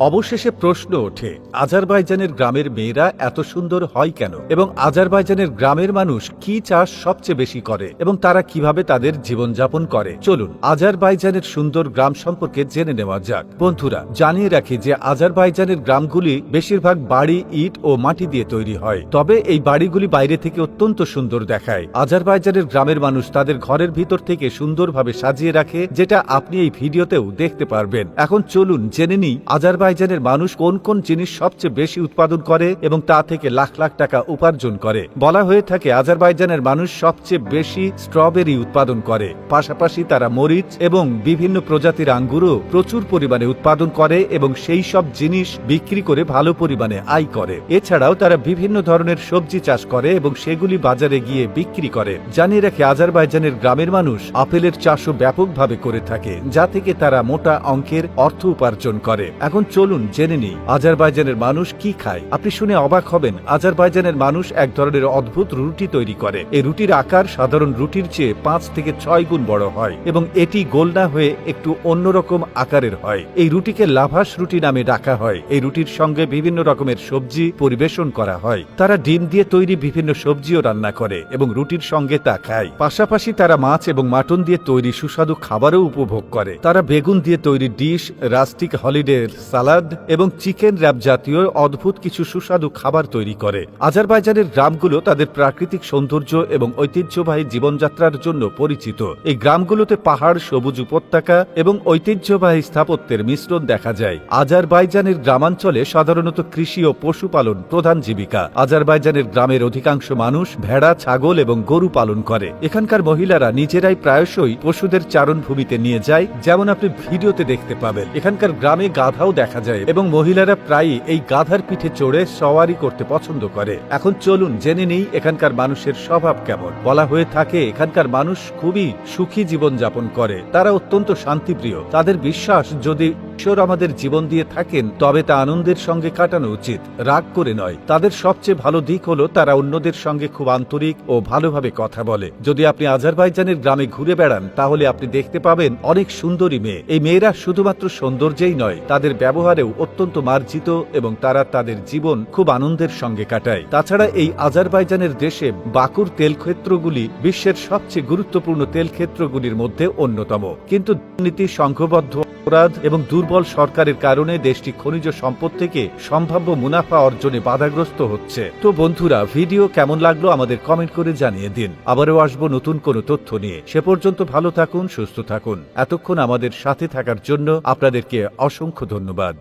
অবশেষে প্রশ্ন ওঠে, আজারবাইজানের গ্রামের মেয়েরা এত সুন্দর হয় কেন, এবং আজারবাইজানের গ্রামের মানুষ কি চাষ সবচেয়ে বেশি করে এবং তারা কিভাবে তাদের জীবনযাপন করে। চলুন আজারবাইজানের সুন্দর গ্রাম সম্পর্কে জেনে নেওয়া যাক। বন্ধুরা, জানিয়ে রাখি যে আজারবাইজানের গ্রামগুলি বেশিরভাগ বাড়ি ইট ও মাটি দিয়ে তৈরি হয়, তবে এই বাড়িগুলি বাইরে থেকে অত্যন্ত সুন্দর দেখায়। আজারবাইজানের গ্রামের মানুষ তাদের ঘরের ভিতর থেকে সুন্দরভাবে সাজিয়ে রাখে, যেটা আপনি এই ভিডিওতেও দেখতে পারবেন। এখন চলুন জেনে নিই আজারবাইজানের মানুষ কোন কোন জিনিস সবচেয়ে বেশি উৎপাদন করে এবং তা থেকে লাখ লাখ টাকা উপার্জন করে। বলা হয়ে থাকে আজারবাইজানের মানুষ সবচেয়ে বেশি স্ট্রবেরি উৎপাদন করে, পাশাপাশি তারা মরিচ এবং বিভিন্ন প্রজাতির আঙ্গুরও প্রচুর পরিমাণে উৎপাদন করে এবং সেই সব জিনিস বিক্রি করে ভালো পরিমাণে আয় করে। এছাড়াও তারা বিভিন্ন ধরনের সবজি চাষ করে এবং সেগুলি বাজারে গিয়ে বিক্রি করে। জানিয়ে রাখে আজারবাইজানের গ্রামের মানুষ আপেলের চাষও ব্যাপকভাবে করে থাকে, যা থেকে তারা মোটা অঙ্কের অর্থ উপার্জন করে। এখন চলুন জেনে নিই আজারবাইজানের মানুষ কি খায়। আপনি শুনে অবাক হবেন, আজারবাইজানের মানুষ এক ধরনের অদ্ভুত রুটি তৈরি করে। এই রুটির আকার সাধারণ রুটির চেয়ে 5 থেকে 6 গুণ বড় হয় এবং এটি গোল না হয়ে একটু অন্যরকম আকারের হয়। এই রুটিকে লাভাস রুটি নামে ডাকা হয়। এই রুটির সঙ্গে বিভিন্ন রকমের সবজি পরিবেশন করা হয়। তারা ডিম দিয়ে তৈরি বিভিন্ন সবজিও রান্না করে এবং রুটির সঙ্গে তা খায়। পাশাপাশি তারা মাছ এবং মাটন দিয়ে তৈরি সুস্বাদু খাবারও উপভোগ করে। তারা বেগুন দিয়ে তৈরি ডিশ, রাস্টিক হলিডে সালাদ এবং চিকেন র্যাপ জাতীয় অদ্ভুত কিছু সুস্বাদু খাবার তৈরি করে। আজারবাইজানের গ্রামগুলো তাদের প্রাকৃতিক সৌন্দর্য এবং ঐতিহ্যবাহী জীবনযাত্রার জন্য পরিচিত। এই গ্রামগুলোতে পাহাড়, সবুজ উপত্যকা এবং ঐতিহ্যবাহী স্থাপত্যের মিশ্রণ দেখা যায়। আজারবাইজানের গ্রামাঞ্চলে সাধারণত কৃষি ও পশুপালন প্রধান জীবিকা। আজারবাইজানের গ্রামের অধিকাংশ মানুষ ভেড়া, ছাগল এবং গরু পালন করে। এখানকার মহিলারা নিজেরাই প্রায়শই পশুদের চারণভূমিতে নিয়ে যায়, যেমন আপনি ভিডিওতে দেখতে পাবেন। এখানকার গ্রামে গাধাও দেখা যায় এবং মহিলারা প্রায়ই এই গাধার পিঠে চড়ে সওয়ারি করতে পছন্দ করে। এখন চলুন জেনে নেই এখানকার মানুষের স্বভাব কেমন। বলা হয়ে থাকে এখানকার মানুষ খুবই সুখী জীবন যাপন করে। তারা অত্যন্ত শান্তিপ্রিয়। তাদের বিশ্বাস, যদি ঈশ্বর আমাদের জীবন দিয়ে থাকেন তবে তা আনন্দের সঙ্গে কাটানো উচিত, রাগ করে নয়। তাদের সবচেয়ে ভালো দিক হলো তারা অন্যদের সঙ্গে খুব আন্তরিক ও ভালোভাবে কথা বলে। যদি আপনি আজারবাইজানের গ্রামে ঘুরে বেড়ান তাহলে আপনি দেখতে পাবেন অনেক সুন্দরী মেয়ে। এই মেয়েরা শুধুমাত্র সৌন্দর্যেই নয়, তাদের ব্যবহারেও অত্যন্ত মার্জিত এবং তারা তাদের জীবন খুব আনন্দের সঙ্গে কাটায়। তাছাড়া এই আজারবাইজানের দেশে বাকুর তেলক্ষেত্রগুলি বিশ্বের সবচেয়ে গুরুত্বপূর্ণ তেলক্ষেত্রগুলির মধ্যে অন্যতম, কিন্তু দুর্নীতি, সংঘবদ্ধ অপরাধ এবং দুর্বল সরকারের কারণে দেশটি খনিজ সম্পদ থেকে সম্ভাব্য মুনাফা অর্জনে বাধাগ্রস্ত হচ্ছে। তো বন্ধুরা, ভিডিও কেমন লাগলো আমাদের কমেন্ট করে জানিয়ে দিন। আবারও আসবো নতুন কোনো তথ্য নিয়ে। সে পর্যন্ত ভালো থাকুন, সুস্থ থাকুন। এতক্ষণ আমাদের সাথে থাকার জন্য আপনাদেরকে অসংখ্য ধন্যবাদ।